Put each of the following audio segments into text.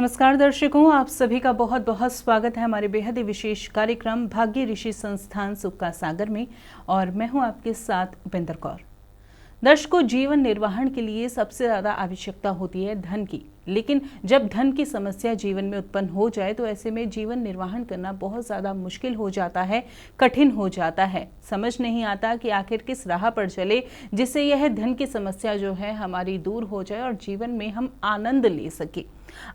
नमस्कार दर्शकों, आप सभी का बहुत बहुत स्वागत है हमारे बेहद ही विशेष कार्यक्रम भाग्य ऋषि संस्थान सुख का सागर में। और मैं हूं आपके साथ उपेंद्र कौर। दर्शकों, जीवन निर्वाहन के लिए सबसे ज़्यादा आवश्यकता होती है धन की, लेकिन जब धन की समस्या जीवन में उत्पन्न हो जाए तो ऐसे में जीवन निर्वाहन करना बहुत ज़्यादा मुश्किल हो जाता है, कठिन हो जाता है। समझ नहीं आता कि आखिर किस राह पर चले जिससे यह धन की समस्या जो है हमारी दूर हो जाए और जीवन में हम आनंद ले सके।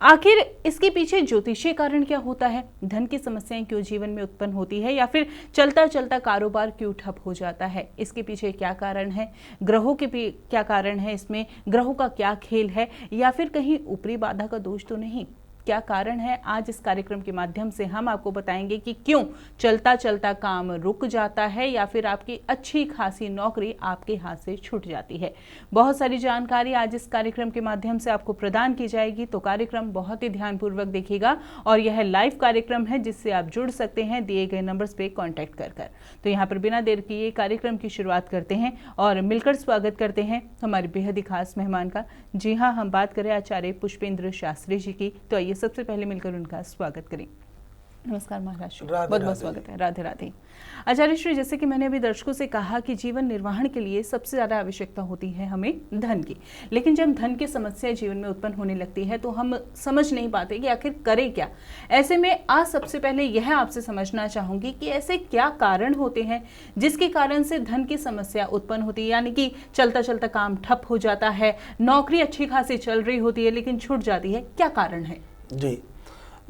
आखिर इसके पीछे ज्योतिषीय कारण क्या होता है? धन की समस्याएं क्यों जीवन में उत्पन्न होती है, या फिर चलता चलता कारोबार क्यों ठप हो जाता है? इसके पीछे क्या कारण है? ग्रहों के भी क्या कारण है? इसमें ग्रहों का क्या खेल है, या फिर कहीं ऊपरी बाधा का दोष तो नहीं? क्या कारण है? आज इस कार्यक्रम के माध्यम से हम आपको बताएंगे कि क्यों चलता चलता काम रुक जाता है, या फिर आपकी अच्छी खासी नौकरी आपके हाथ से छूट जाती है। बहुत सारी जानकारी आज इस कार्यक्रम के माध्यम से आपको प्रदान की जाएगी, तो कार्यक्रम बहुत ही ध्यानपूर्वक देखिएगा। और यह लाइव कार्यक्रम है जिससे आप जुड़ सकते हैं दिए गए नंबर्स पे कांटेक्ट कर। तो यहाँ पर बिना देर किए कार्यक्रम की शुरुआत करते हैं और मिलकर स्वागत करते हैं हमारे बेहद ही खास मेहमान का। जी हाँ, हम बात करें आचार्य पुष्पेंद्र शास्त्री जी की, तो आइए सबसे पहले मिलकर उनका स्वागत करें। नमस्कार महाराज जी, बहुत बहुत स्वागत है। राधे राधे। आचार्य श्री, जैसे कि मैंने अभी दर्शकों से कहा कि जीवन निर्वाहन के लिए सबसे ज़्यादा आवश्यकता होती है हमें धन की, लेकिन जब धन की समस्या जीवन में उत्पन्न होने लगती है तो हम समझ नहीं पाते कि आखिर करें क्या। ऐसे में आज सबसे पहले यह आपसे समझना चाहूँगी कि ऐसे क्या कारण होते हैं जिसके कारण से धन की समस्या उत्पन्न होती है, यानी कि चलता चलता काम ठप हो जाता है, नौकरी अच्छी खासी चल रही होती है लेकिन छूट जाती है। क्या कारण है? जी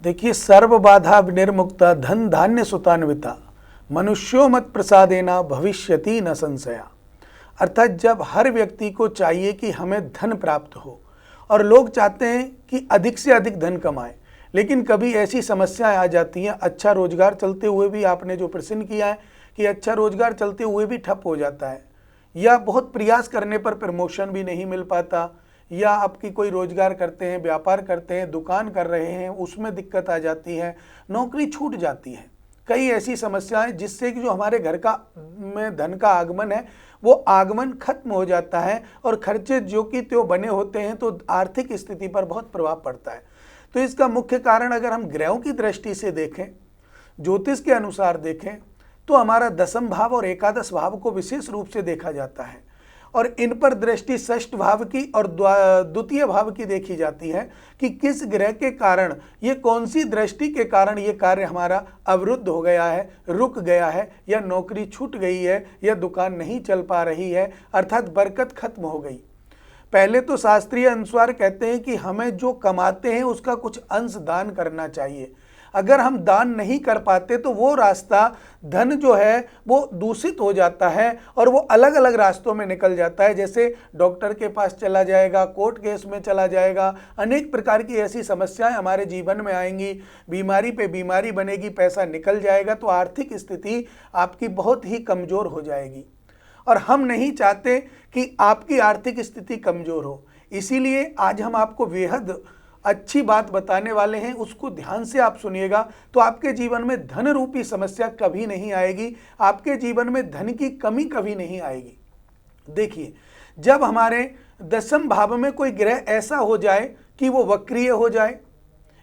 देखिए, सर्व बाधा विनिर्मुक्ता धन धान्य सुतान्विता मनुष्यो मत प्रसादेना भविष्यति न संशया। अर्थात जब हर व्यक्ति को चाहिए कि हमें धन प्राप्त हो और लोग चाहते हैं कि अधिक से अधिक धन कमाएं, लेकिन कभी ऐसी समस्याएं आ जाती हैं, अच्छा रोजगार चलते हुए भी, आपने जो प्रश्न किया है कि अच्छा रोजगार चलते हुए भी ठप हो जाता है, या बहुत प्रयास करने पर प्रमोशन भी नहीं मिल पाता, या आपकी कोई रोजगार करते हैं, व्यापार करते हैं, दुकान कर रहे हैं, उसमें दिक्कत आ जाती है, नौकरी छूट जाती है। कई ऐसी समस्याएं जिससे कि जो हमारे घर का में धन का आगमन है वो आगमन खत्म हो जाता है और खर्चे जो कि त्यों बने होते हैं, तो आर्थिक स्थिति पर बहुत प्रभाव पड़ता है। तो इसका मुख्य कारण अगर हम ग्रहों की दृष्टि से देखें, ज्योतिष के अनुसार देखें, तो हमारा दशम भाव और एकादश भाव को विशेष रूप से देखा जाता है, और इन पर दृष्टि षष्ठ भाव की और द्वितीय भाव की देखी जाती है कि किस ग्रह के कारण, ये कौन सी दृष्टि के कारण ये कार्य हमारा अवरुद्ध हो गया है, रुक गया है, या नौकरी छूट गई है, या दुकान नहीं चल पा रही है, अर्थात बरकत खत्म हो गई। पहले तो शास्त्रीय अनुसार कहते हैं कि हमें जो कमाते हैं उसका कुछ अंश दान करना चाहिए। अगर हम दान नहीं कर पाते तो वो रास्ता धन जो है वो दूषित हो जाता है और वो अलग अलग रास्तों में निकल जाता है। जैसे डॉक्टर के पास चला जाएगा, कोर्ट केस में चला जाएगा, अनेक प्रकार की ऐसी समस्याएं हमारे जीवन में आएंगी, बीमारी पे बीमारी बनेगी, पैसा निकल जाएगा, तो आर्थिक स्थिति आपकी बहुत ही कमज़ोर हो जाएगी। और हम नहीं चाहते कि आपकी आर्थिक स्थिति कमज़ोर हो, इसीलिए आज हम आपको बेहद अच्छी बात बताने वाले हैं, उसको ध्यान से आप सुनिएगा तो आपके जीवन में धन रूपी समस्या कभी नहीं आएगी, आपके जीवन में धन की कमी कभी नहीं आएगी। देखिए, जब हमारे दशम भाव में कोई ग्रह ऐसा हो जाए कि वो वक्रीय हो जाए,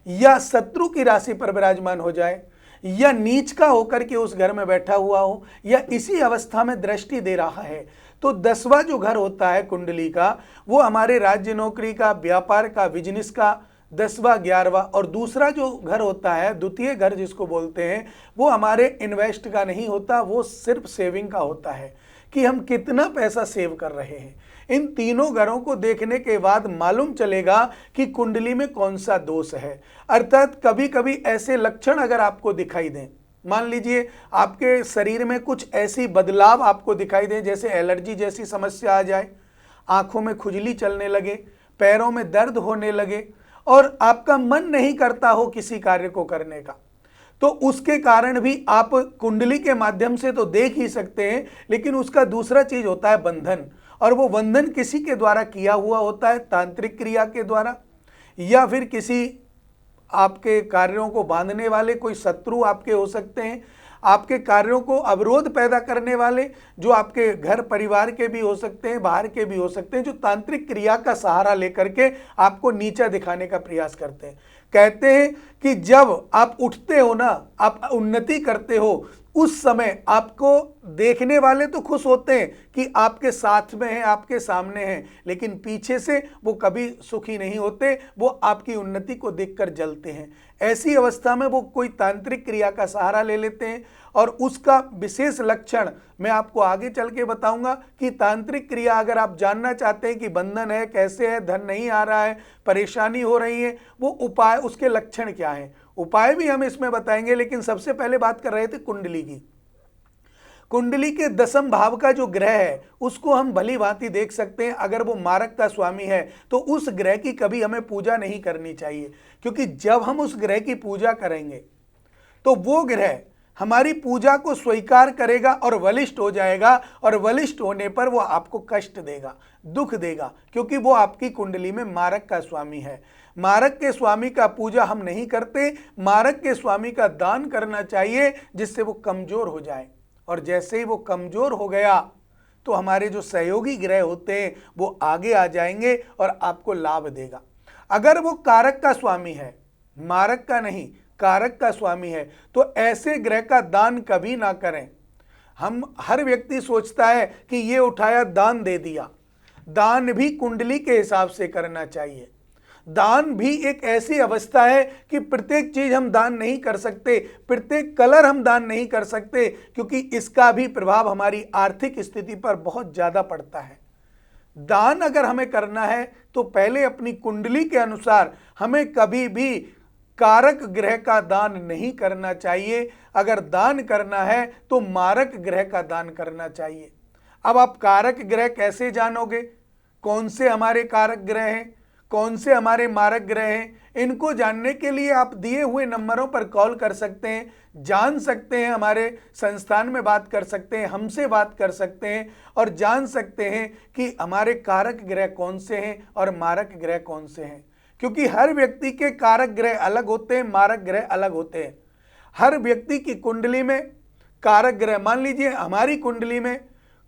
या शत्रु की राशि पर विराजमान हो जाए, या नीच का होकर के उस घर में बैठा हुआ हो, या इसी अवस्था में दृष्टि दे रहा है, तो 10वां जो घर होता है कुंडली का, वो हमारे राज्य नौकरी का, व्यापार का, बिजनेस का 10वां 11वां, और दूसरा जो घर होता है द्वितीय घर जिसको बोलते हैं, वो हमारे इन्वेस्ट का नहीं होता, वो सिर्फ सेविंग का होता है कि हम कितना पैसा सेव कर रहे हैं। इन तीनों घरों को देखने के बाद मालूम चलेगा कि कुंडली में कौन सा दोष है। अर्थात कभी कभी ऐसे लक्षण अगर आपको दिखाई दें, मान लीजिए आपके शरीर में कुछ ऐसी बदलाव आपको दिखाई दें, जैसे एलर्जी जैसी समस्या आ जाए, आंखों में खुजली चलने लगे, पैरों में दर्द होने लगे, और आपका मन नहीं करता हो किसी कार्य को करने का, तो उसके कारण भी आप कुंडली के माध्यम से तो देख ही सकते हैं, लेकिन उसका दूसरा चीज होता है बंधन, और वो बंधन किसी के द्वारा किया हुआ होता है, तांत्रिक क्रिया के द्वारा, या फिर किसी आपके कार्यों को बांधने वाले कोई शत्रु आपके हो सकते हैं, आपके कार्यों को अवरोध पैदा करने वाले जो आपके घर परिवार के भी हो सकते हैं, बाहर के भी हो सकते हैं, जो तांत्रिक क्रिया का सहारा लेकर के आपको नीचा दिखाने का प्रयास करते हैं। कहते हैं कि जब आप उठते हो ना, आप उन्नति करते हो, उस समय आपको देखने वाले तो खुश होते हैं कि आपके साथ में हैं, आपके सामने हैं, लेकिन पीछे से वो कभी सुखी नहीं होते, वो आपकी उन्नति को देखकर जलते हैं। ऐसी अवस्था में वो कोई तांत्रिक क्रिया का सहारा ले लेते हैं और उसका विशेष लक्षण मैं आपको आगे चल के बताऊंगा कि तांत्रिक क्रिया अगर आप जानना चाहते हैं कि बंधन है, कैसे है, धन नहीं आ रहा है, परेशानी हो रही है, वो उपाय, उसके लक्षण क्या हैं, उपाय भी हम इसमें बताएंगे। लेकिन सबसे पहले बात कर रहे थे कुंडली की। कुंडली के 10वें भाव का जो ग्रह है उसको हम भली भांति देख सकते हैं। अगर वो मारक का स्वामी है तो उस ग्रह की कभी हमें पूजा नहीं करनी चाहिए, क्योंकि जब हम उस ग्रह की पूजा करेंगे तो वो ग्रह हमारी पूजा को स्वीकार करेगा और बलिष्ठ हो जाएगा, और बलिष्ठ होने पर वो आपको कष्ट देगा, दुख देगा, क्योंकि वो आपकी कुंडली में मारक का स्वामी है। मारक के स्वामी का पूजा हम नहीं करते, मारक के स्वामी का दान करना चाहिए जिससे वो कमजोर हो जाए, और जैसे ही वो कमजोर हो गया तो हमारे जो सहयोगी ग्रह होते हैं वो आगे आ जाएंगे और आपको लाभ देगा। अगर वो कारक का स्वामी है, मारक का नहीं, कारक का स्वामी है, तो ऐसे ग्रह का दान कभी ना करें। हर व्यक्ति सोचता है कि ये उठाया दान दे दिया। दान भी कुंडली के हिसाब से करना चाहिए। दान भी एक ऐसी अवस्था है कि प्रत्येक चीज हम दान नहीं कर सकते, प्रत्येक कलर हम दान नहीं कर सकते, क्योंकि इसका भी प्रभाव हमारी आर्थिक स्थिति पर बहुत ज्यादा पड़ता है। दान अगर हमें करना है तो पहले अपनी कुंडली के अनुसार हमें कभी भी कारक ग्रह का दान नहीं करना चाहिए। अगर दान करना है तो मारक ग्रह का दान करना चाहिए। अब आप कारक ग्रह कैसे जानोगे, कौन से हमारे कारक ग्रह हैं, कौन से हमारे मारक ग्रह हैं, इनको जानने के लिए आप दिए हुए नंबरों पर कॉल कर सकते हैं, जान सकते हैं, हमारे संस्थान में बात कर सकते हैं, हमसे बात कर सकते हैं और जान सकते हैं कि हमारे कारक ग्रह कौन से हैं और मारक ग्रह कौन से हैं। क्योंकि हर व्यक्ति के कारक ग्रह अलग होते हैं, मारक ग्रह अलग होते हैं। हर व्यक्ति की कुंडली में कारक ग्रह, मान लीजिए हमारी कुंडली में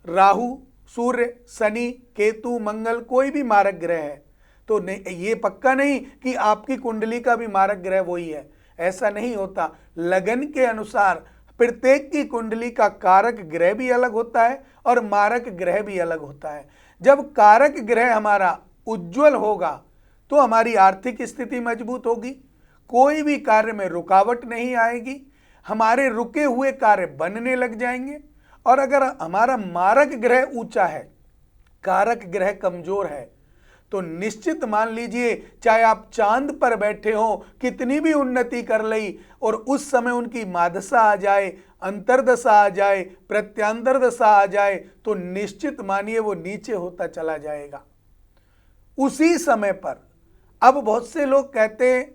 राहु, सूर्य, शनि, केतु, मंगल, कोई भी मारक ग्रह है, तो ये पक्का नहीं कि आपकी कुंडली का भी मारक ग्रह वही है, ऐसा नहीं होता। लगन के अनुसार प्रत्येक की कुंडली का कारक ग्रह भी अलग होता है और मारक ग्रह भी अलग होता है। जब कारक ग्रह हमारा उज्जवल होगा तो हमारी आर्थिक स्थिति मजबूत होगी, कोई भी कार्य में रुकावट नहीं आएगी, हमारे रुके हुए कार्य बनने लग जाएंगे। और अगर हमारा मारक ग्रह ऊंचा है, कारक ग्रह कमजोर है, तो निश्चित मान लीजिए चाहे आप चांद पर बैठे हो, कितनी भी उन्नति कर ली और उस समय उनकी मादशा आ जाए, अंतर्दशा आ जाए, प्रत्यांतर दशा आ जाए, तो निश्चित मानिए वो नीचे होता चला जाएगा। उसी समय पर अब बहुत से लोग कहते हैं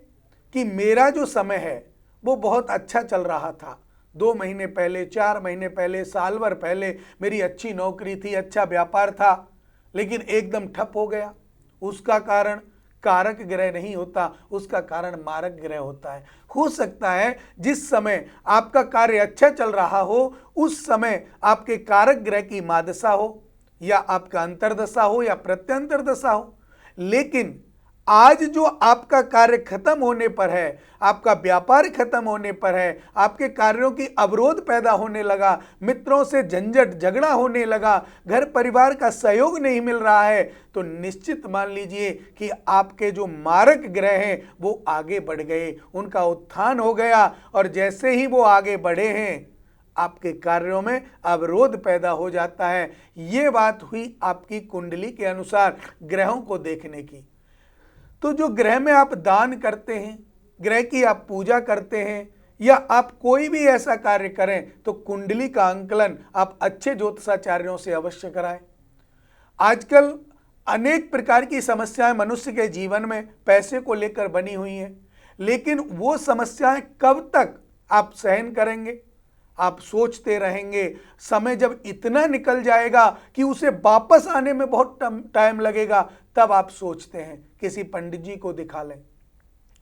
कि मेरा जो समय है वो बहुत अच्छा चल रहा था, 2 महीने पहले, 4 महीने पहले, साल भर पहले मेरी अच्छी नौकरी थी, अच्छा व्यापार था, लेकिन एकदम ठप हो गया। उसका कारण कारक ग्रह नहीं होता, उसका कारण मारक ग्रह होता है। हो सकता है जिस समय आपका कार्य अच्छा चल रहा हो उस समय आपके कारक ग्रह की मादशा हो, या आपका अंतर्दशा हो, या प्रत्यंतर दशा हो, लेकिन आज जो आपका कार्य खत्म होने पर है, आपका व्यापार खत्म होने पर है, आपके कार्यों की अवरोध पैदा होने लगा, मित्रों से झंझट झगड़ा होने लगा, घर परिवार का सहयोग नहीं मिल रहा है, तो निश्चित मान लीजिए कि आपके जो मारक ग्रह हैं वो आगे बढ़ गए, उनका उत्थान हो गया, और जैसे ही वो आगे बढ़े हैं आपके कार्यों में अवरोध पैदा हो जाता है। ये बात हुई आपकी कुंडली के अनुसार ग्रहों को देखने की। तो जो ग्रह में आप दान करते हैं, ग्रह की आप पूजा करते हैं, या आप कोई भी ऐसा कार्य करें, तो कुंडली का अंकलन आप अच्छे ज्योतिषाचार्यों से अवश्य कराएं। आजकल अनेक प्रकार की समस्याएं मनुष्य के जीवन में पैसे को लेकर बनी हुई हैं, लेकिन वो समस्याएं कब तक आप सहन करेंगे? आप सोचते रहेंगे, समय जब इतना निकल जाएगा कि उसे वापस आने में बहुत टाइम लगेगा, तब आप सोचते हैं किसी पंडित जी को दिखा लें,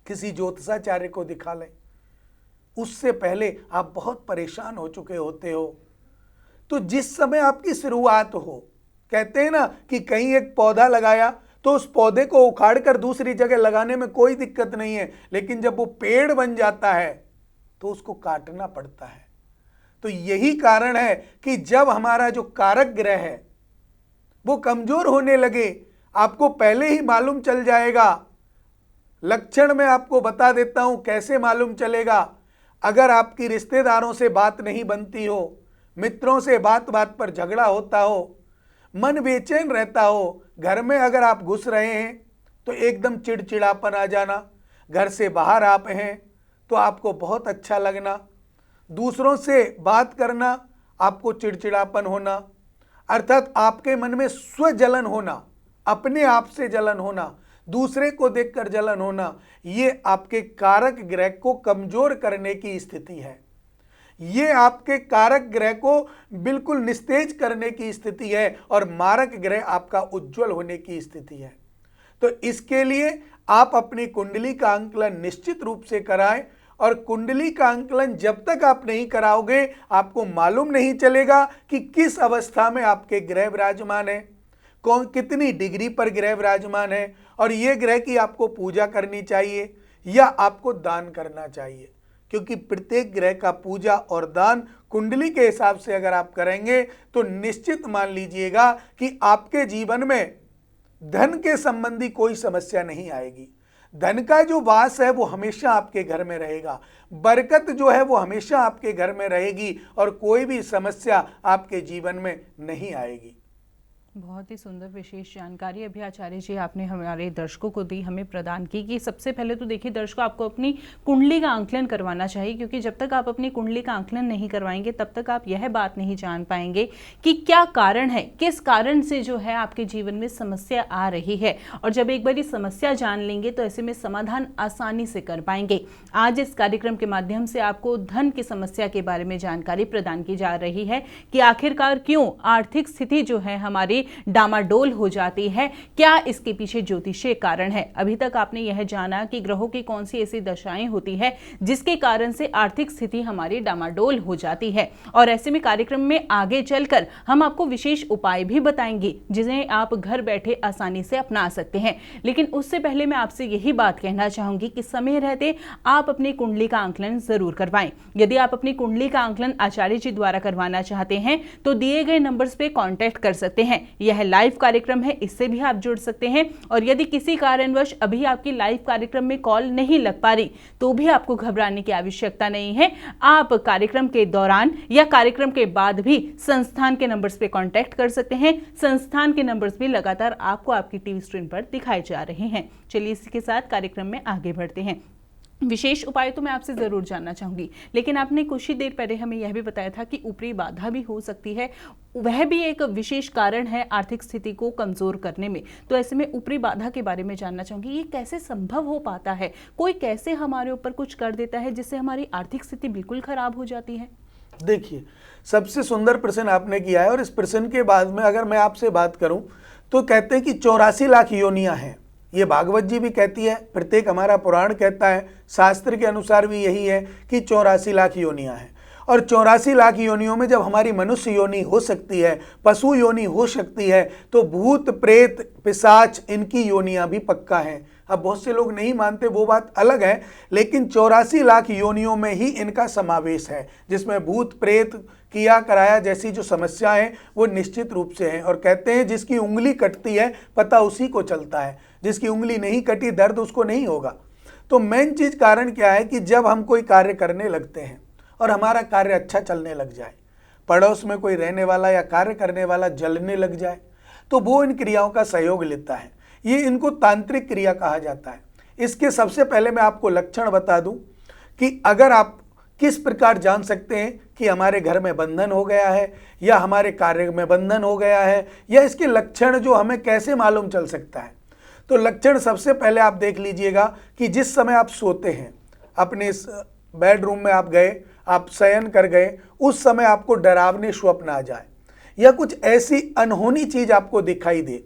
किसी ज्योतिषाचार्य को दिखा लें। उससे पहले आप बहुत परेशान हो चुके होते हो। तो जिस समय आपकी शुरुआत हो, कहते हैं ना कि कहीं एक पौधा लगाया तो उस पौधे को उखाड़ कर दूसरी जगह लगाने में कोई दिक्कत नहीं है, लेकिन जब वो पेड़ बन जाता है तो उसको काटना पड़ता है। तो यही कारण है कि जब हमारा जो कारक ग्रह है वो कमजोर होने लगे, आपको पहले ही मालूम चल जाएगा। लक्षण में आपको बता देता हूं कैसे मालूम चलेगा। अगर आपकी रिश्तेदारों से बात नहीं बनती हो, मित्रों से बात बात पर झगड़ा होता हो, मन बेचैन रहता हो, घर में अगर आप घुस रहे हैं तो एकदम चिड़चिड़ापन आ जाना, घर से बाहर आप हैं तो आपको बहुत अच्छा लगना, दूसरों से बात करना आपको चिड़चिड़ापन होना, अर्थात आपके मन में स्वजलन होना, अपने आप से जलन होना, दूसरे को देखकर जलन होना, ये आपके कारक ग्रह को कमजोर करने की स्थिति है। ये आपके कारक ग्रह को बिल्कुल निस्तेज करने की स्थिति है और मारक ग्रह आपका उज्जवल होने की स्थिति है। तो इसके लिए आप अपनी कुंडली का आंकलन निश्चित रूप से कराएं, और कुंडली का आंकलन जब तक आप नहीं कराओगे आपको मालूम नहीं चलेगा कि किस अवस्था में आपके ग्रह विराजमान है, कौन कितनी डिग्री पर ग्रह विराजमान है, और ये ग्रह की आपको पूजा करनी चाहिए या आपको दान करना चाहिए। क्योंकि प्रत्येक ग्रह का पूजा और दान कुंडली के हिसाब से अगर आप करेंगे तो निश्चित मान लीजिएगा कि आपके जीवन में धन के संबंधी कोई समस्या नहीं आएगी। धन का जो वास है वो हमेशा आपके घर में रहेगा, बरकत जो है वो हमेशा आपके घर में रहेगी और कोई भी समस्या आपके जीवन में नहीं आएगी। बहुत ही सुंदर विशेष जानकारी अभी आचार्य जी आपने हमारे दर्शकों को दी, हमें प्रदान की कि सबसे पहले तो देखिए दर्शकों, आपको अपनी कुंडली का आंकलन करवाना चाहिए, क्योंकि जब तक आप अपनी कुंडली का आंकलन नहीं करवाएंगे तब तक आप यह बात नहीं जान पाएंगे कि क्या कारण है, किस कारण से जो है आपके जीवन में समस्या आ रही है। और जब एक बार ये समस्या जान लेंगे तो ऐसे में समाधान आसानी से कर पाएंगे। आज इस कार्यक्रम के माध्यम से आपको धन की समस्या के बारे में जानकारी प्रदान की जा रही है कि आखिरकार क्यों आर्थिक स्थिति जो है हमारी डामाडोल हो जाती है, क्या इसके पीछे ज्योतिषीय कारण है। अभी तक आपने यह जाना कि ग्रहों की कौन सी ऐसी दशाएं होती है जिसके कारण से आर्थिक स्थिति हमारी डामाडोल हो जाती है, और ऐसे में कार्यक्रम में आगे चलकर हम आपको विशेष उपाय भी बताएंगे जिन्हें आप घर बैठे आसानी से अपना सकते हैं। लेकिन उससे पहले मैं आपसे यही बात कहना चाहूंगी कि समय रहते आप अपनी कुंडली का आंकलन जरूर करवाएं। यदि आप अपनी कुंडली का आंकलन आचार्य जी द्वारा करवाना चाहते हैं तो दिए गए नंबर्स पे कांटेक्ट कर सकते हैं। यह लाइव कार्यक्रम है, इससे भी आप जुड़ सकते हैं। और यदि किसी कारणवश अभी आपकी लाइव कार्यक्रम में कॉल नहीं लग पा रही तो भी आपको घबराने की आवश्यकता नहीं है। आप कार्यक्रम के दौरान या कार्यक्रम के बाद भी संस्थान के नंबर्स पे कांटेक्ट कर सकते हैं। संस्थान के नंबर्स भी लगातार आपको आपकी टीवी स्क्रीन पर दिखाए जा रहे हैं। चलिए इसी के साथ कार्यक्रम में आगे बढ़ते हैं। विशेष उपाय तो मैं आपसे जरूर जानना चाहूंगी, लेकिन आपने कुछ ही देर पहले हमें यह भी बताया था कि ऊपरी बाधा भी हो सकती है, वह भी एक विशेष कारण है आर्थिक स्थिति को कमजोर करने में। तो ऐसे में ऊपरी बाधा के बारे में जानना चाहूंगी, ये कैसे संभव हो पाता है, कोई कैसे हमारे ऊपर कुछ कर देता है जिससे हमारी आर्थिक स्थिति बिल्कुल खराब हो जाती है। देखिए, सबसे सुंदर प्रश्न आपने किया है, और इस प्रश्न के बाद में अगर मैं आपसे बात करूं तो कहते हैं कि 84 लाख योनियां हैं। ये भागवत जी भी कहती है, प्रत्येक हमारा पुराण कहता है, शास्त्र के अनुसार भी यही है कि 84 लाख योनियां हैं। और 84 लाख योनियों में जब हमारी मनुष्य योनि हो सकती है, पशु योनि हो सकती है, तो भूत प्रेत पिशाच इनकी योनियां भी पक्का हैं। अब बहुत से लोग नहीं मानते, वो बात अलग है, लेकिन 84 लाख योनियों में ही इनका समावेश है, जिसमें भूत प्रेत किया कराया जैसी जो समस्या है वो निश्चित रूप से है। और कहते हैं जिसकी उंगली कटती है पता उसी को चलता है, जिसकी उंगली नहीं कटी दर्द उसको नहीं होगा। तो मेन चीज कारण क्या है कि जब हम कोई कार्य करने लगते हैं और हमारा कार्य अच्छा चलने लग जाए, पड़ोस में कोई रहने वाला या कार्य करने वाला जलने लग जाए, तो वो इन क्रियाओं का सहयोग लेता है। ये इनको तांत्रिक क्रिया कहा जाता है। इसके सबसे पहले मैं आपको लक्षण बता दूं कि अगर आप किस प्रकार जान सकते हैं कि हमारे घर में बंधन हो गया है या हमारे कार्य में बंधन हो गया है, या इसके लक्षण जो हमें कैसे मालूम चल सकता है। तो लक्षण सबसे पहले आप देख लीजिएगा कि जिस समय आप सोते हैं, अपने बेडरूम में आप गए, आप शयन कर गए, उस समय आपको डरावने स्वप्न आ जाए या कुछ ऐसी अनहोनी चीज आपको दिखाई दे,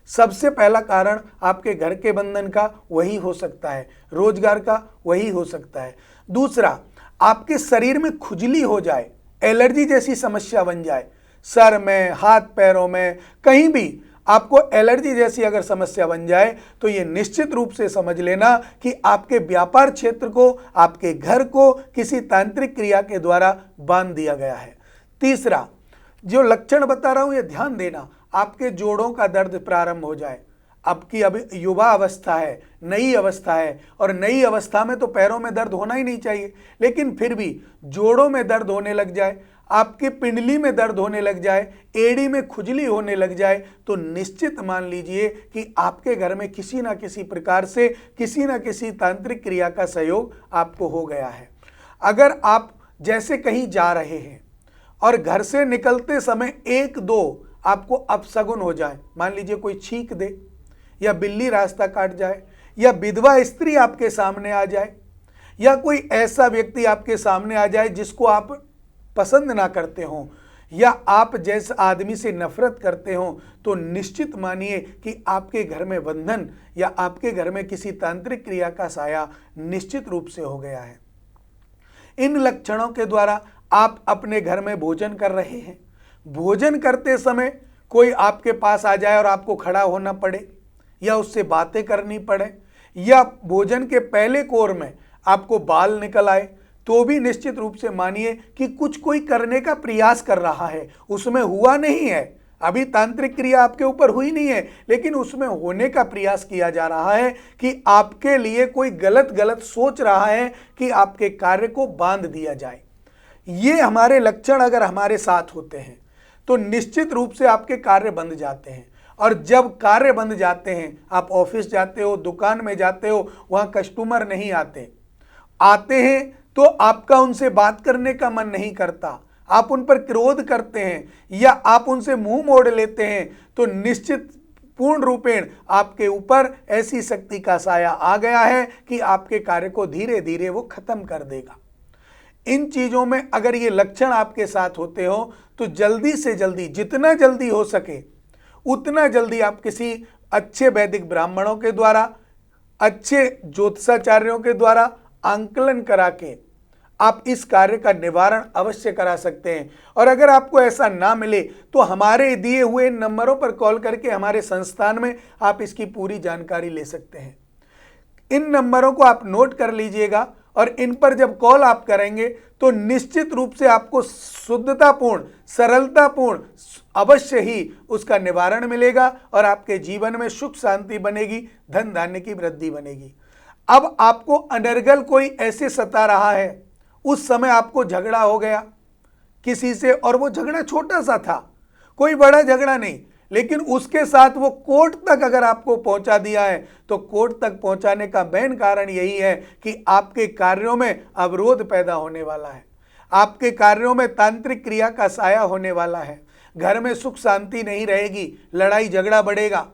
सबसे पहला कारण आपके घर के बंधन का वही हो सकता है, रोजगार का वही हो सकता है। दूसरा, आपके शरीर में खुजली हो जाए, एलर्जी जैसी समस्या बन जाए, सर में, हाथ पैरों में, कहीं भी आपको एलर्जी जैसी अगर समस्या बन जाए तो ये निश्चित रूप से समझ लेना कि आपके व्यापार क्षेत्र को, आपके घर को किसी तांत्रिक क्रिया के द्वारा बांध दिया गया है। तीसरा जो लक्षण बता रहा हूं, ये ध्यान देना, आपके जोड़ों का दर्द प्रारंभ हो जाए। आपकी अभी युवा अवस्था है, नई अवस्था है, और नई अवस्था में तो पैरों में दर्द होना ही नहीं चाहिए, लेकिन फिर भी जोड़ों में दर्द होने लग जाए, आपके पिंडली में दर्द होने लग जाए, एड़ी में खुजली होने लग जाए, तो निश्चित मान लीजिए कि आपके घर में किसी ना किसी प्रकार से किसी ना किसी तांत्रिक क्रिया का सहयोग आपको हो गया है। अगर आप जैसे कहीं जा रहे हैं और घर से निकलते समय एक दो आपको अपशगुन हो जाए, मान लीजिए कोई छींक दे, या बिल्ली रास्ता काट जाए, या विधवा स्त्री आपके सामने आ जाए, या कोई ऐसा व्यक्ति आपके सामने आ जाए जिसको आप पसंद ना करते हों, या आप जैसे आदमी से नफरत करते हों, तो निश्चित मानिए कि आपके घर में बंधन या आपके घर में किसी तांत्रिक क्रिया का साया निश्चित रूप से हो गया है। इन लक्षणों के द्वारा आप अपने घर में भोजन कर रहे हैं, भोजन करते समय कोई आपके पास आ जाए और आपको खड़ा होना पड़े या उससे बातें करनी पड़े, या भोजन के पहले कोर में आपको बाल निकल आए, तो भी निश्चित रूप से मानिए कि कुछ कोई करने का प्रयास कर रहा है, उसमें हुआ नहीं है, अभी तांत्रिक क्रिया आपके ऊपर हुई नहीं है, लेकिन उसमें होने का प्रयास किया जा रहा है कि आपके लिए कोई गलत सोच रहा है कि आपके कार्य को बांध दिया जाए। ये हमारे लक्षण अगर हमारे साथ होते हैं तो निश्चित रूप से आपके कार्य बंध जाते हैं, और जब कार्य बंध जाते हैं, आप ऑफिस जाते हो, दुकान में जाते हो, वहां कस्टमर नहीं आते हैं तो आपका उनसे बात करने का मन नहीं करता, आप उन पर क्रोध करते हैं या आप उनसे मुंह मोड़ लेते हैं, तो निश्चित पूर्ण रूपेण आपके ऊपर ऐसी शक्ति का साया आ गया है कि आपके कार्य को धीरे धीरे वो खत्म कर देगा। इन चीजों में अगर ये लक्षण आपके साथ होते हो तो जल्दी से जल्दी, जितना जल्दी हो सके उतना जल्दी आप किसी अच्छे वैदिक ब्राह्मणों के द्वारा, अच्छे ज्योतिषाचार्यों के द्वारा आंकलन करा के आप इस कार्य का निवारण अवश्य करा सकते हैं। और अगर आपको ऐसा ना मिले तो हमारे दिए हुए नंबरों पर कॉल करके हमारे संस्थान में आप इसकी पूरी जानकारी ले सकते हैं। इन नंबरों को आप नोट कर लीजिएगा, और इन पर जब कॉल आप करेंगे तो निश्चित रूप से आपको शुद्धतापूर्ण, सरलतापूर्ण अवश्य ही उसका निवारण मिलेगा और आपके जीवन में सुख शांति बनेगी, धन धान्य की वृद्धि बनेगी। अब आपको अनर्गल कोई ऐसे सता रहा है, उस समय आपको झगड़ा हो गया किसी से, और वो झगड़ा छोटा सा था, कोई बड़ा झगड़ा नहीं, लेकिन उसके साथ वो कोर्ट तक अगर आपको पहुंचा दिया है, तो कोर्ट तक पहुंचाने का मेन कारण यही है कि आपके कार्यों में अवरोध पैदा होने वाला है, आपके कार्यों में तांत्रिक क्रिया का साया होने वाला है, घर में सुख शांति नहीं रहेगी, लड़ाई झगड़ा बढ़ेगा,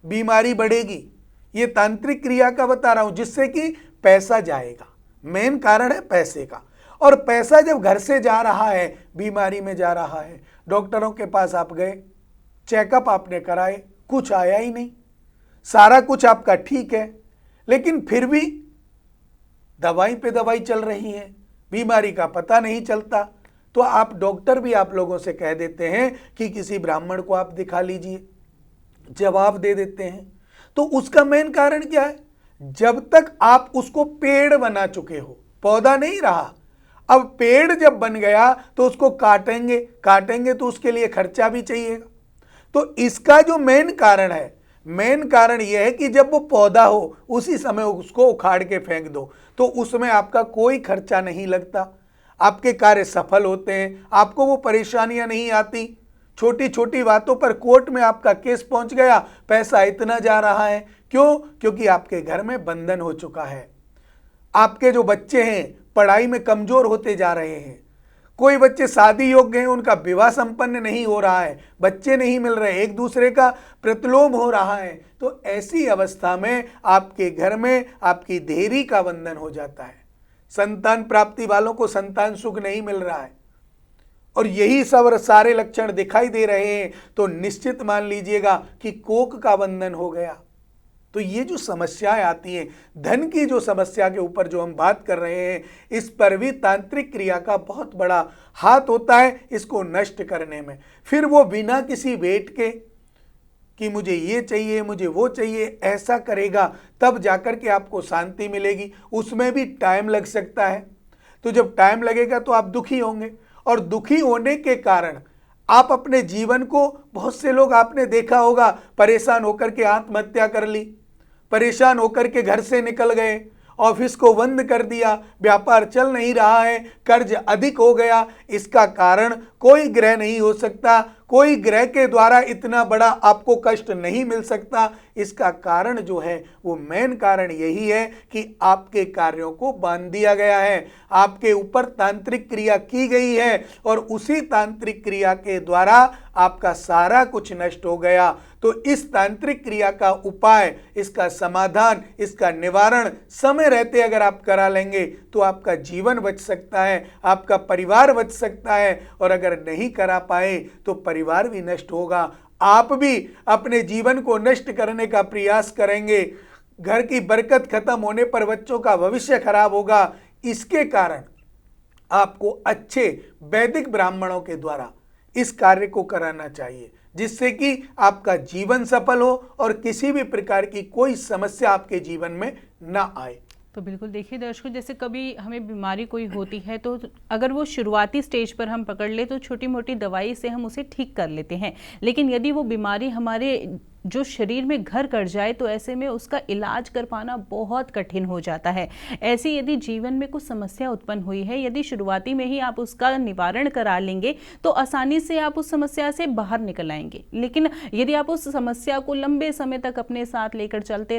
बीमारी बढ़ेगी। ये तांत्रिक क्रिया का बता रहा हूं, जिससे कि पैसा जाएगा, मेन कारण है पैसे का। और पैसा जब घर से जा रहा है, बीमारी में जा रहा है, डॉक्टरों के पास आप गए, चेकअप आपने कराए, कुछ आया ही नहीं, सारा कुछ आपका ठीक है, लेकिन फिर भी दवाई पे दवाई चल रही है, बीमारी का पता नहीं चलता, तो आप डॉक्टर भी आप लोगों से कह देते हैं कि किसी ब्राह्मण को आप दिखा लीजिए, जवाब दे देते हैं। तो उसका मेन कारण क्या है? जब तक आप उसको पेड़ बना चुके हो, पौधा नहीं रहा, अब पेड़ जब बन गया तो उसको काटेंगे तो उसके लिए खर्चा भी चाहिएगा। तो इसका जो मेन कारण है, मेन कारण यह है कि जब वो पौधा हो उसी समय उसको उखाड़ के फेंक दो, तो उसमें आपका कोई खर्चा नहीं लगता, आपके कार्य सफल होते हैं, आपको वो परेशानियां नहीं आती। छोटी छोटी बातों पर कोर्ट में आपका केस पहुंच गया, पैसा इतना जा रहा है, क्यों? क्योंकि आपके घर में बंधन हो चुका है। आपके जो बच्चे हैं पढ़ाई में कमजोर होते जा रहे हैं, कोई बच्चे शादी योग्य हैं, उनका विवाह संपन्न नहीं हो रहा है, बच्चे नहीं मिल रहे, एक दूसरे का प्रतिलोम हो रहा है, तो ऐसी अवस्था में आपके घर में आपकी देरी का बंधन हो जाता है। संतान प्राप्ति वालों को संतान सुख नहीं मिल रहा है, और यही सब सारे लक्षण दिखाई दे रहे हैं, तो निश्चित मान लीजिएगा कि कोक का बंधन हो गया। तो ये जो समस्याएं आती हैं, धन की जो समस्या के ऊपर जो हम बात कर रहे हैं, इस पर भी तांत्रिक क्रिया का बहुत बड़ा हाथ होता है इसको नष्ट करने में। फिर वो बिना किसी वेट के, कि मुझे ये चाहिए, मुझे वो चाहिए, ऐसा करेगा तब जाकर के आपको शांति मिलेगी। उसमें भी टाइम लग सकता है। तो जब टाइम लगेगा तो आप दुखी होंगे, और दुखी होने के कारण आप अपने जीवन को, बहुत से लोग आपने देखा होगा परेशान होकर के आत्महत्या कर ली, परेशान होकर के घर से निकल गए, ऑफिस को बंद कर दिया, व्यापार चल नहीं रहा है, कर्ज अधिक हो गया। इसका कारण कोई ग्रह नहीं हो सकता, कोई ग्रह के द्वारा इतना बड़ा आपको कष्ट नहीं मिल सकता। इसका कारण जो है वो मेन कारण यही है कि आपके कार्यों को बांध दिया गया है, आपके ऊपर तांत्रिक क्रिया की गई है, और उसी तांत्रिक क्रिया के द्वारा आपका सारा कुछ नष्ट हो गया। तो इस तांत्रिक क्रिया का उपाय, इसका समाधान, इसका निवारण समय रहते अगर आप करा लेंगे तो आपका जीवन बच सकता है, आपका परिवार बच सकता है, और अगर नहीं करा पाए तो परिवार भी नष्ट होगा, आप भी अपने जीवन को नष्ट करने का प्रयास करेंगे, घर की बरकत खत्म होने पर बच्चों का भविष्य खराब होगा। इसके कारण आपको अच्छे वैदिक ब्राह्मणों के द्वारा इस कार्य को कराना चाहिए, जिससे कि आपका जीवन सफल हो और किसी भी प्रकार की कोई समस्या आपके जीवन में ना आए। तो बिल्कुल देखिए दर्शकों, जैसे कभी हमें बीमारी कोई होती है तो अगर वो शुरुआती स्टेज पर हम पकड़ ले तो छोटी मोटी दवाई से हम उसे ठीक कर लेते हैं, लेकिन यदि वो बीमारी हमारे जो शरीर में घर कर जाए तो ऐसे में उसका इलाज कर पाना बहुत कठिन हो जाता है। ऐसी यदि जीवन में कुछ समस्या उत्पन्न हुई है, यदि शुरुआती में ही आप उसका निवारण करा लेंगे तो आसानी से आप उस समस्या से बाहर निकल आएंगे। लेकिन यदि आप उस समस्या को लंबे समय तक अपने साथ लेकर चलते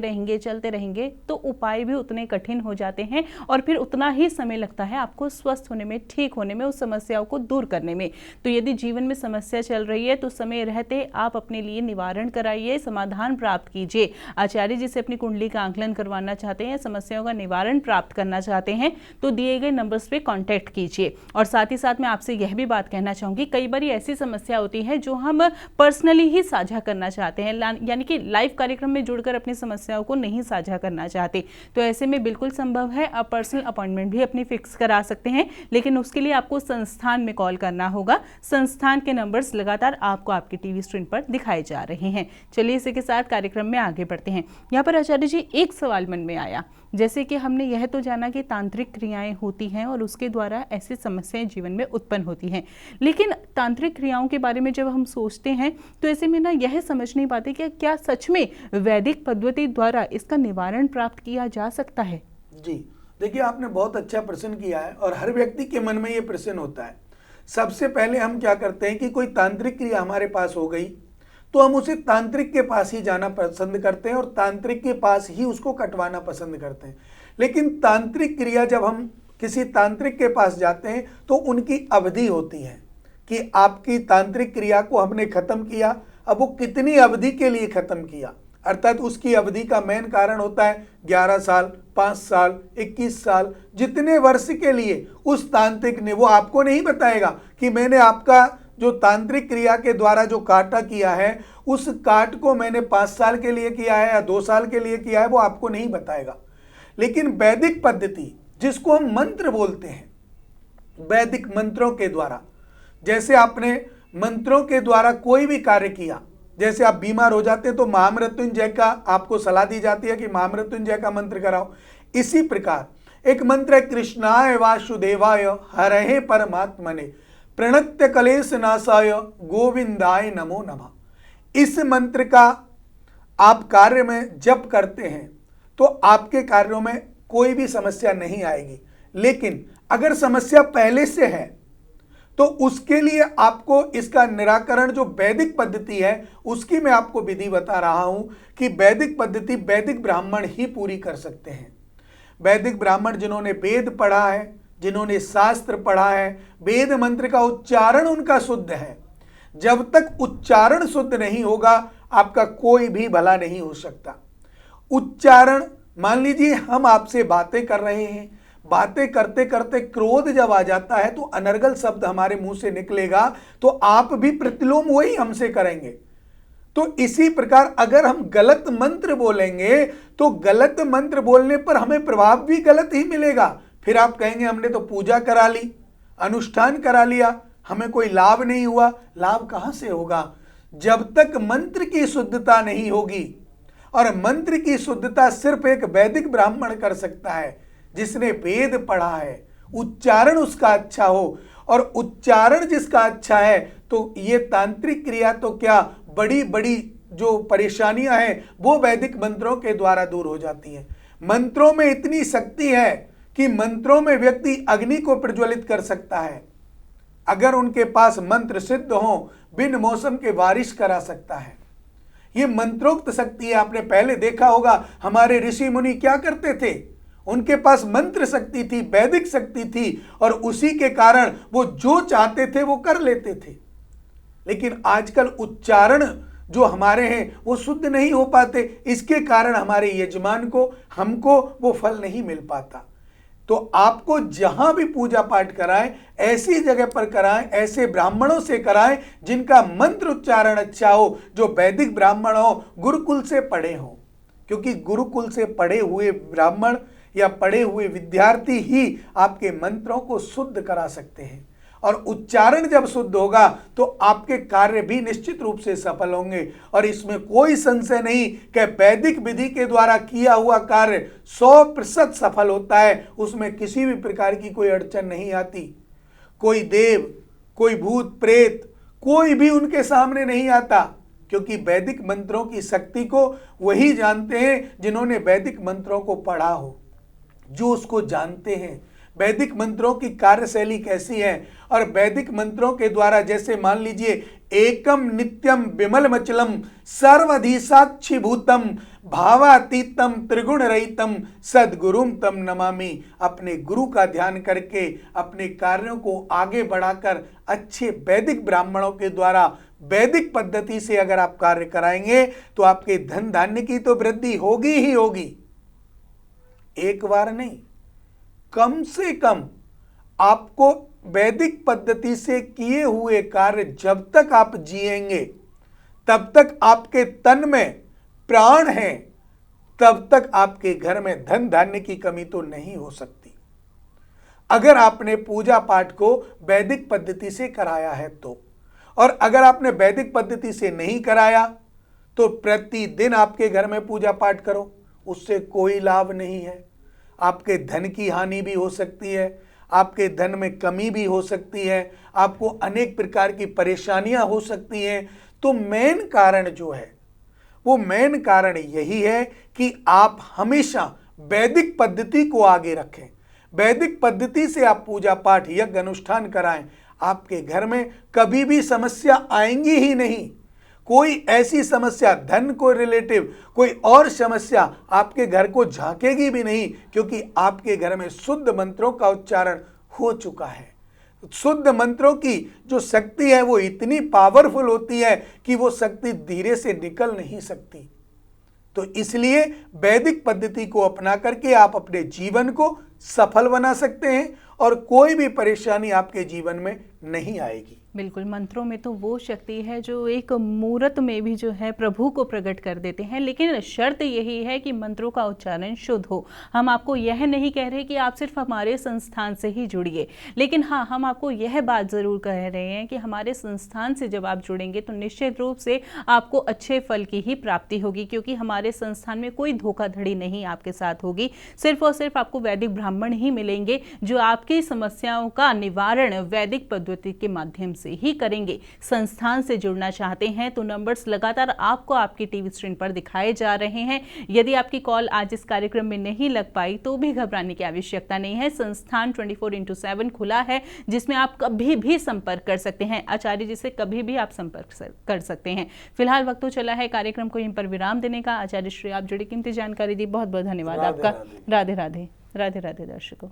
रहेंगे तो उपाय भी उतने कठिन हो जाते हैं और फिर उतना ही समय लगता है आपको स्वस्थ होने में, ठीक होने में, उस समस्याओं को दूर करने में। तो यदि जीवन में समस्या चल रही है तो समय रहते आप अपने लिए निवारण कराइए, समाधान प्राप्त कीजिए। आचार्य जी से अपनी कुंडली का आंकलन करवाना चाहते हैं, समस्याओं का निवारण प्राप्त करना चाहते हैं तो दिए गए नंबर्स पे कांटेक्ट कीजिए। और साथ ही साथ मैं आपसे यह भी बात कहना चाहूंगी, कई बार ऐसी समस्या होती है जो हम पर्सनली ही साझा करना चाहते हैं, यानी कि लाइव कार्यक्रम में जुड़कर अपनी समस्याओं को नहीं साझा करना चाहते, तो ऐसे में बिल्कुल संभव है आप पर्सनल अपॉइंटमेंट भी अपनी फिक्स करा सकते हैं, लेकिन उसके लिए आपको संस्थान में कॉल करना होगा। संस्थान के नंबर्स लगातार आपको आपकी टीवी स्क्रीन पर दिखाए जा रहे हैं। चलिए इसी के साथ कार्यक्रम में आगे बढ़ते हैं। यहाँ पर आचार्य जी एक सवाल मन में आया, जैसे कि हमने यह तो जाना कि तांत्रिक क्रियाएं होती हैं और उसके द्वारा ऐसी समस्याएं जीवन में उत्पन्न होती हैं, लेकिन तांत्रिक क्रियाओं के बारे में जब हम सोचते हैं तो ऐसे में ना यह समझ नहीं पाते कि क्या सच में वैदिक पद्धति द्वारा इसका निवारण प्राप्त किया जा सकता है। जी देखिए, आपने बहुत अच्छा प्रश्न किया है और हर व्यक्ति के मन में ये प्रश्न होता है। सबसे पहले हम क्या करते हैं कि कोई तांत्रिक क्रिया हमारे पास हो गई तो हम उसे तांत्रिक के पास ही जाना पसंद करते हैं और तांत्रिक के पास ही उसको कटवाना पसंद करते हैं। लेकिन तांत्रिक क्रिया जब हम किसी तांत्रिक के पास जाते हैं तो उनकी अवधि होती है कि आपकी तांत्रिक क्रिया को हमने खत्म किया, अब वो कितनी अवधि के लिए खत्म किया, अर्थात उसकी अवधि का मेन कारण होता है 11 साल, 5 साल, 21 साल, जितने वर्ष के लिए उस तांत्रिक ने, वो आपको नहीं बताएगा कि मैंने आपका जो तांत्रिक क्रिया के द्वारा जो काटा किया है उस काट को मैंने 5 साल के लिए किया है या 2 साल के लिए किया है, वो आपको नहीं बताएगा। लेकिन वैदिक पद्धति जिसको हम मंत्र बोलते हैं, वैदिक मंत्रों के द्वारा, जैसे आपने मंत्रों के द्वारा कोई भी कार्य किया, जैसे आप बीमार हो जाते हैं तो महामृत्युंजय का आपको सलाह दी जाती है कि महामृत्युंजय का मंत्र कराओ। इसी प्रकार एक मंत्र है, कृष्णाय वासुदेवाय हरहे परमात्मने प्रणत्य कलेश नाशाय गोविंदाय नमो नमः। इस मंत्र का आप कार्य में जप करते हैं तो आपके कार्यों में कोई भी समस्या नहीं आएगी। लेकिन अगर समस्या पहले से है तो उसके लिए आपको इसका निराकरण जो वैदिक पद्धति है उसकी मैं आपको विधि बता रहा हूं कि वैदिक पद्धति वैदिक ब्राह्मण ही पूरी कर सकते हैं। वैदिक ब्राह्मण जिन्होंने वेद पढ़ा है, जिन्होंने शास्त्र पढ़ा है, वेद मंत्र का उच्चारण उनका शुद्ध है। जब तक उच्चारण शुद्ध नहीं होगा आपका कोई भी भला नहीं हो सकता। उच्चारण, मान लीजिए हम आपसे बातें कर रहे हैं, बातें करते करते क्रोध जब आ जाता है तो अनर्गल शब्द हमारे मुंह से निकलेगा तो आप भी प्रतिलोम वही हमसे करेंगे। तो इसी प्रकार अगर हम गलत मंत्र बोलेंगे तो गलत मंत्र बोलने पर हमें प्रभाव भी गलत ही मिलेगा। फिर आप कहेंगे हमने तो पूजा करा ली, अनुष्ठान करा लिया, हमें कोई लाभ नहीं हुआ। लाभ कहां से होगा जब तक मंत्र की शुद्धता नहीं होगी, और मंत्र की शुद्धता सिर्फ एक वैदिक ब्राह्मण कर सकता है जिसने वेद पढ़ा है, उच्चारण उसका अच्छा हो, और उच्चारण जिसका अच्छा है तो ये तांत्रिक क्रिया तो क्या, बड़ी बड़ी जो परेशानियां हैं वो वैदिक मंत्रों के द्वारा दूर हो जाती हैं। मंत्रों में इतनी शक्ति है कि मंत्रों में व्यक्ति अग्नि को प्रज्वलित कर सकता है, अगर उनके पास मंत्र सिद्ध हो, बिन मौसम के बारिश करा सकता है। ये मंत्रोक्त शक्ति है। आपने पहले देखा होगा हमारे ऋषि मुनि क्या करते थे, उनके पास मंत्र शक्ति थी, वैदिक शक्ति थी, और उसी के कारण वो जो चाहते थे वो कर लेते थे। लेकिन आजकल उच्चारण जो हमारे हैं वो शुद्ध नहीं हो पाते, इसके कारण हमारे यजमान को, हमको वो फल नहीं मिल पाता। तो आपको जहां भी पूजा पाठ कराएं, ऐसी जगह पर कराएं, ऐसे ब्राह्मणों से कराएं जिनका मंत्र उच्चारण अच्छा हो, जो वैदिक ब्राह्मण हो, गुरुकुल से पढ़े हो, क्योंकि गुरुकुल से पढ़े हुए ब्राह्मण या पढ़े हुए विद्यार्थी ही आपके मंत्रों को शुद्ध करा सकते हैं। और उच्चारण जब शुद्ध होगा तो आपके कार्य भी निश्चित रूप से सफल होंगे। और इसमें कोई संशय नहीं कि वैदिक विधि के द्वारा किया हुआ कार्य 100% सफल होता है, उसमें किसी भी प्रकार की कोई अड़चन नहीं आती। कोई देव, कोई भूत प्रेत, कोई भी उनके सामने नहीं आता, क्योंकि वैदिक मंत्रों की शक्ति को वही जानते हैं जिन्होंने वैदिक मंत्रों को पढ़ा हो, जो उसको जानते हैं वैदिक मंत्रों की कार्यशैली कैसी है। और वैदिक मंत्रों के द्वारा, जैसे मान लीजिए, एकम नित्यम विमल मचलम सर्वधि साक्षी भूतम भावातीतम त्रिगुण रहितम सद्गुरुम तम नमामि। अपने गुरु का ध्यान करके अपने कार्यों को आगे बढ़ाकर अच्छे वैदिक ब्राह्मणों के द्वारा वैदिक पद्धति से अगर आप कार्य कराएंगे तो आपके धन धान्य की तो वृद्धि होगी ही होगी। एक बार नहीं, कम से कम आपको वैदिक पद्धति से किए हुए कार्य जब तक आप जिएंगे, तब तक आपके तन में प्राण है, तब तक आपके घर में धन धान्य की कमी तो नहीं हो सकती। अगर आपने पूजा पाठ को वैदिक पद्धति से कराया है तो, और अगर आपने वैदिक पद्धति से नहीं कराया तो प्रतिदिन आपके घर में पूजा पाठ करो, उससे कोई लाभ नहीं है। आपके धन की हानि भी हो सकती है, आपके धन में कमी भी हो सकती है, आपको अनेक प्रकार की परेशानियां हो सकती हैं। तो मेन कारण जो है, वो मेन कारण यही है कि आप हमेशा वैदिक पद्धति को आगे रखें। वैदिक पद्धति से आप पूजा पाठ, यज्ञ, अनुष्ठान कराएं, आपके घर में कभी भी समस्या आएंगी ही नहीं। कोई ऐसी समस्या, धन को रिलेटिव कोई और समस्या आपके घर को झांकेगी भी नहीं, क्योंकि आपके घर में शुद्ध मंत्रों का उच्चारण हो चुका है। शुद्ध मंत्रों की जो शक्ति है वो इतनी पावरफुल होती है कि वो शक्ति धीरे से निकल नहीं सकती। तो इसलिए वैदिक पद्धति को अपना करके आप अपने जीवन को सफल बना सकते हैं और कोई भी परेशानी आपके जीवन में नहीं आएगी। बिल्कुल, मंत्रों में तो वो शक्ति है जो एक मूर्त में भी जो है प्रभु को प्रकट कर देते हैं, लेकिन शर्त यही है कि मंत्रों का उच्चारण शुद्ध हो। हम आपको यह नहीं कह रहे कि आप सिर्फ हमारे संस्थान से ही जुड़िए, लेकिन हाँ, हम आपको यह बात ज़रूर कह रहे हैं कि हमारे संस्थान से जब आप जुड़ेंगे तो निश्चित रूप से आपको अच्छे फल की ही प्राप्ति होगी, क्योंकि हमारे संस्थान में कोई धोखाधड़ी नहीं आपके साथ होगी। सिर्फ और सिर्फ आपको वैदिक ब्राह्मण ही मिलेंगे जो आपकी समस्याओं का निवारण वैदिक पद्धति के माध्यम से ही करेंगे। संस्थान से जुड़ना चाहते हैं तो नंबर्स लगातार आपको आपकी टीवी स्क्रीन पर दिखाए जा रहे हैं। यदि आपकी कॉल आज इस कार्यक्रम में नहीं लग पाई तो भी घबराने की आवश्यकता नहीं है। संस्थान 24/7 खुला है, जिसमें आप कभी भी संपर्क कर सकते हैं। आचार्य जी से कभी भी आप संपर्क कर सकते हैं। फिलहाल वक्त तो चला है कार्यक्रम को यहीं पर विराम देने का। आचार्य श्री, आप जुड़ी कीमती जानकारी दी, बहुत बहुत धन्यवाद आपका। राधे राधे। राधे राधे दर्शकों।